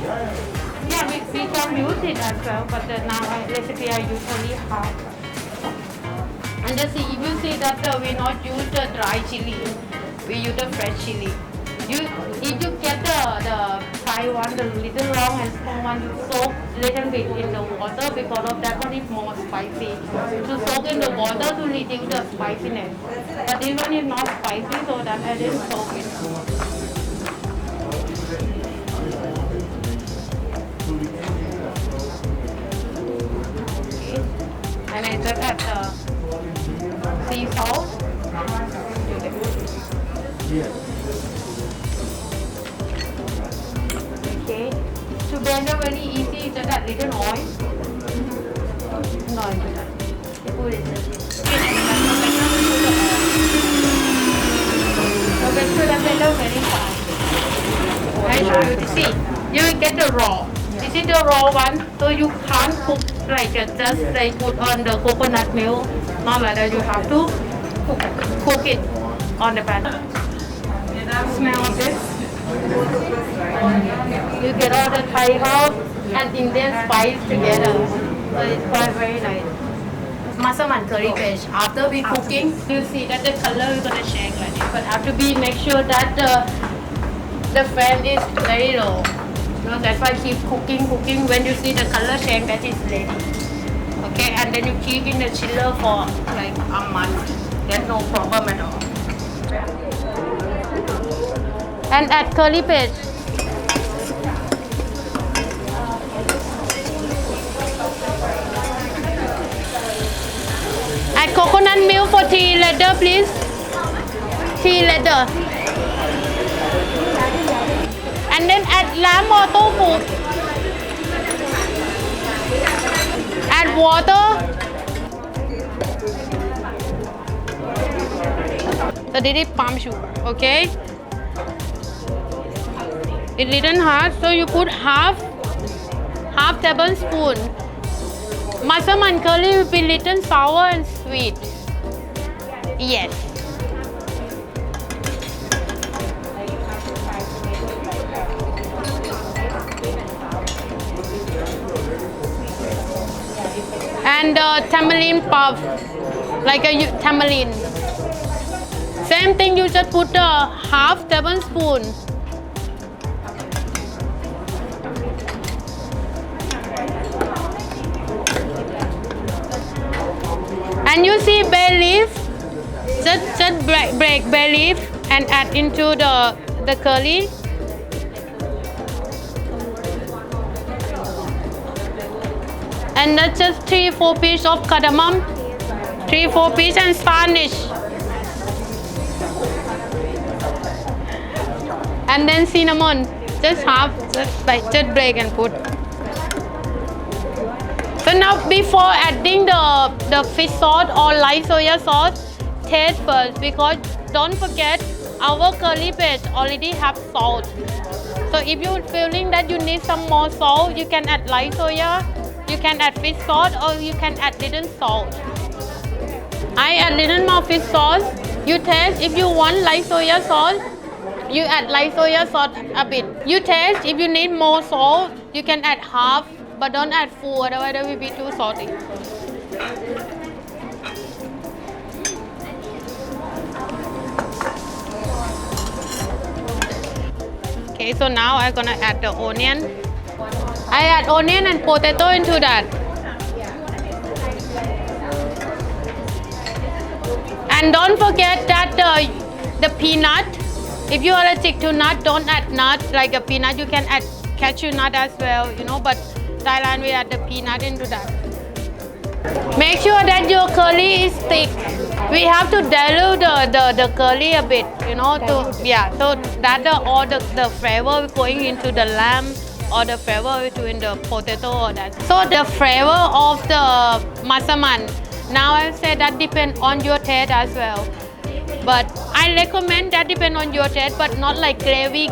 Yeah, we can use it as well, but now recipe I usually have. And see, if you see that we not use the dry chili, we use the fresh chili. If you get the fried one, the little long and small one, you soak little bit in the water because of that one is more spicy. To soak in the water to reduce the spiciness. But this one is not spicy, so that I didn't soak it. And I just add the sea salt. Okay. To blend it very easy, just add little oil. No, put it. So get to the blender very fast. I show you. See, you will get the raw. This is the raw one, so you can't cook like just like put on the coconut milk. Not like that. You have to cook it on the pan. Smell this. You get all the Thai herb and Indian spice together. So it's quite very nice. Masaman curry fish. After we cooking, you see that the color is gonna shake like this. But after we make sure that the flame is very low. No, that's why keep cooking. When you see the color change, that is ready. Okay, and then you keep in the chiller for like a month. There's no problem at all. And add curry paste. Add coconut milk for 3 liter, please. 3 liter. And then add lamb or tofu. Add water. So this is palm sugar, okay? It's little hard, so you put half tablespoon. Masaman curry will be little sour and sweet. Yes. And tamarind puff, like a tamarind. Same thing, you just put a half tablespoon. And you see bay leaf, just break bay leaf and add into the curry. And that's just 3-4 pieces of cardamom, 3-4 pieces and Spanish. And then cinnamon, just half, just break and put. So now before adding the fish sauce or light soya sauce, taste first, because don't forget our curry paste already have salt. So if you're feeling that you need some more salt, you can add light soya. You can add fish sauce or you can add little salt. I add little more fish sauce. You taste if you want light soya sauce, you add light soya sauce a bit. You taste if you need more salt, you can add half, but don't add full, otherwise it will be too salty. Okay, so now I'm gonna add the onion. I add onion and potato into that. And don't forget that the peanut. If you are allergic to nut, don't add nut like a peanut. You can add cashew nut as well, you know, but Thailand we add the peanut into that. Make sure that your curry is thick. We have to dilute the curry a bit, you know, so that all the flavor going into the lamb or the flavor between the potato or that. So the flavor of the masaman, now I say that depends on your taste as well. But I recommend that depend on your taste, but not like gravy,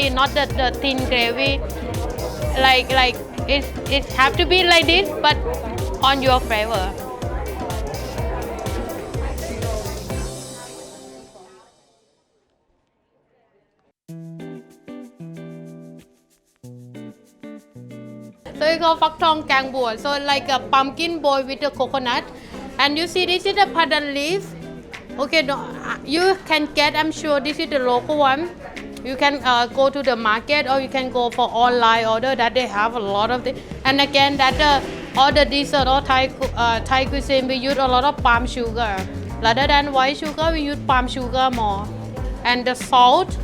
not the thin gravy. Like it have to be like this, but on your flavor. So you call Fak Tong Kang Bua. So like a pumpkin boiled with a coconut. And you see this is a pandan leaf. Okay, no, you can get, I'm sure this is the local one. You can go to the market or you can go for online order that they have a lot of it. And again, that all the dessert or Thai cuisine, we use a lot of palm sugar. Rather than white sugar, we use palm sugar more. And the salt,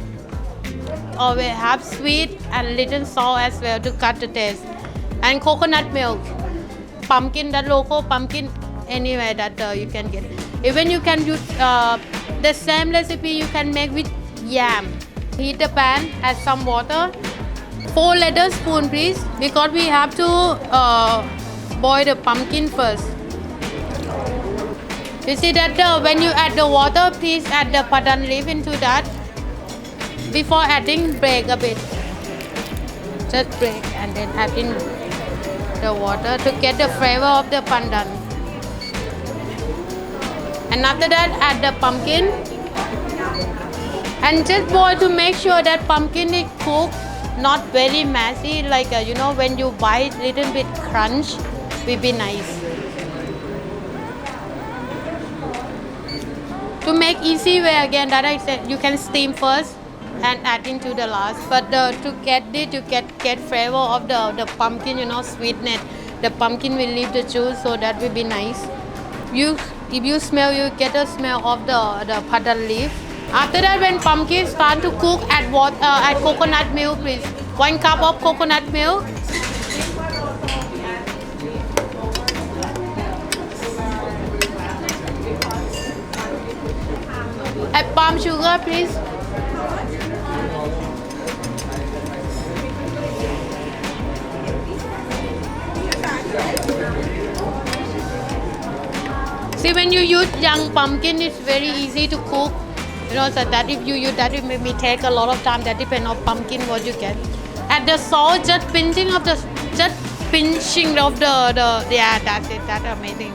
or we have sweet and little salt as well to cut the taste. And coconut milk, pumpkin, that local pumpkin, anywhere that you can get. Even you can use the same recipe you can make with yam. Heat the pan, add some water. 4 leather spoon please, because we have to boil the pumpkin first. You see that when you add the water, please add the pandan leaf into that. Before adding, break a bit. Just break and then add in the water to get the flavor of the pandan. And after that, add the pumpkin. And just boil to make sure that pumpkin is cooked, not very messy, like you know, when you bite, little bit crunch will be nice. To make easy way again, that I said, you can steam first and add into the last. But to get it, you get flavor of the pumpkin, you know, sweetness. The pumpkin will leave the juice, so that will be nice. If you smell, you get a smell of the pandan leaf. After that, when pumpkin start to cook, add coconut milk, please. 1 cup of coconut milk. Add palm sugar, please. See, when you use young pumpkin, it's very easy to cook. You know, so that if you use that, it may take a lot of time. That depends on pumpkin what you get. Add the salt, just pinching of the yeah, that's it. That's amazing.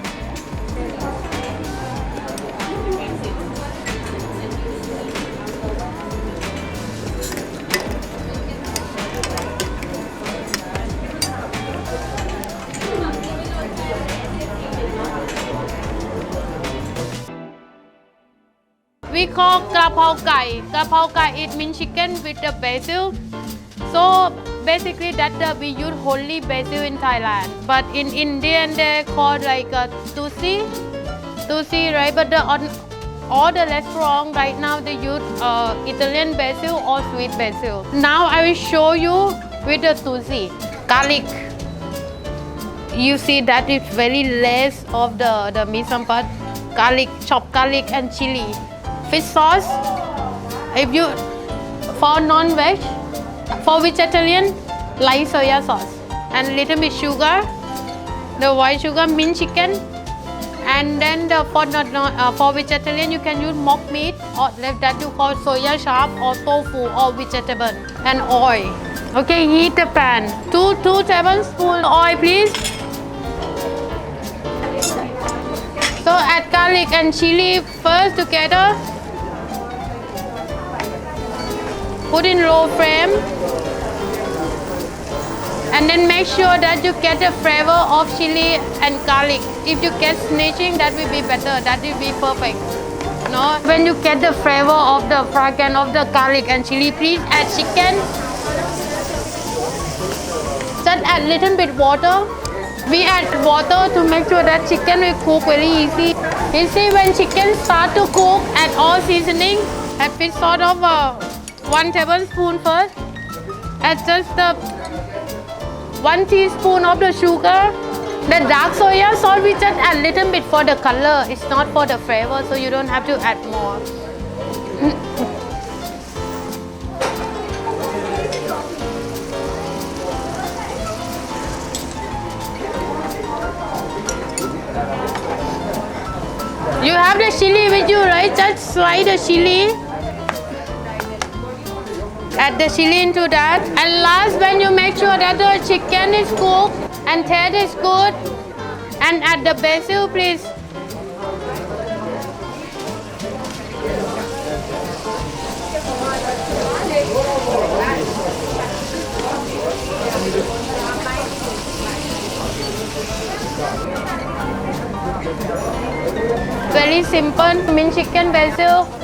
We call Krapao Kai. Krapao Kai is mint chicken with the basil. So basically that we use only basil in Thailand. But in Indian they call like tusi, right? But on all the restaurants right now they use Italian basil or sweet basil. Now I will show you with the tusi, garlic. You see that it's very less of the mise en place. Garlic, chopped garlic and chili. Fish sauce, if you, for non-veg, for vegetarian, light soya sauce. And little bit sugar, the white sugar, mint chicken. And then for vegetarian, you can use mock meat, or that you call soya chop or tofu or vegetable. And oil. Okay, heat the pan. 2 tablespoons oil, please. So add garlic and chili first together. Put in low flame. And then make sure that you get the flavor of chili and garlic. If you get snitching, that will be better. That will be perfect. No, when you get the flavor of the fragrance of the garlic and chili, please add chicken. Just add little bit water. We add water to make sure that chicken will cook very easy. You see, when chicken start to cook, add all seasoning. Add bit sort of 1 tablespoon first. Add just 1 teaspoon of the sugar. The dark soya sauce we just add little bit for the color. It's not for the flavor, so you don't have to add more. You have the chili with you, right? Just slide the chili. Add the chili into that. And last, when you make sure that the chicken is cooked and taste is good, and add the basil, please. very simple mint chicken basil